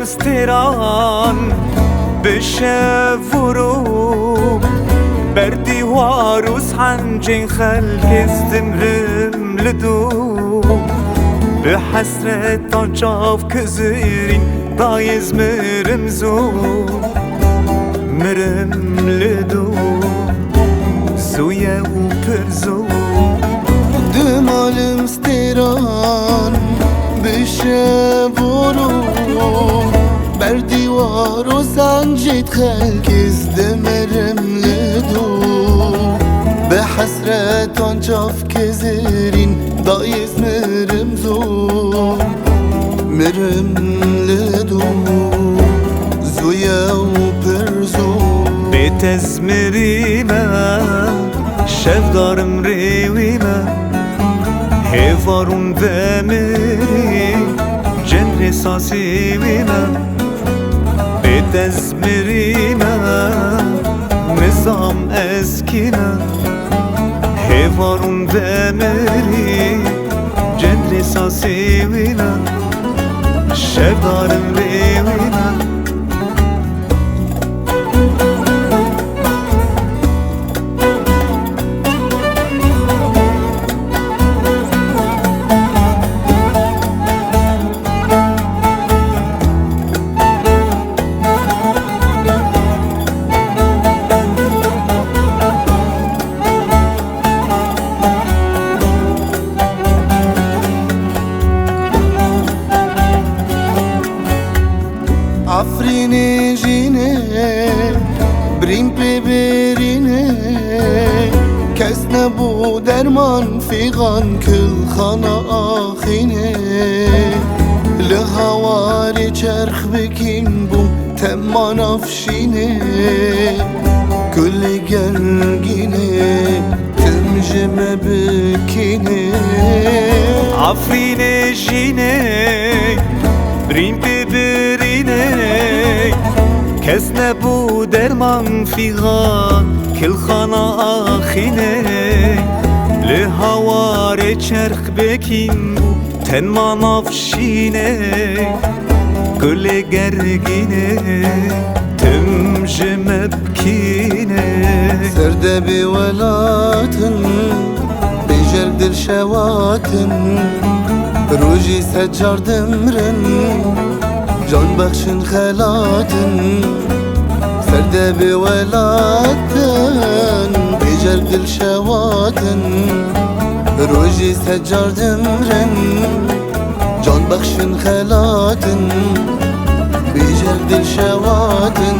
ستران بشه ورو بردی واروس حنجین خلق استمرم لدو به حسرت آنجاف کزیرین دایز مرم زو مرم لدو سویه و پرزو دمالم ستران بشه ورو بر دیوار و سنجید خلق ازدمرم لدو به حسرت آنجاف که زیرین دایز مرم زو مرم لدو زویا و پرزو به تزمریمه شفدارم ریویمه هفارون دمری جن ساسیویمه به تزمریمه نظام اسکینه هفارون دمری جن ساسیویمه شفدارم ریویمه عفرین جینه بریم ببرینه کس نبو درمان فیغان کل خانا آخینه لهواری چرخ بکین بوم تمان افشینه کل گرگینه تمجمه بکینه عفرین جینه بریم ببرینه کس نبو درمان فیغان کل خانا آخینه لهوار چرخ بکین بو تنمان افشینه گل گرگینه تمجمه بکینه سرده بی ولاتن بیجر دل شواتن روجی سجار دمرن جان بخشن خلاتن سرده بی ولاتن بیجر دل شواتن روجی سجار دمرن جان بخشن خلاتن بیجر دل شواتن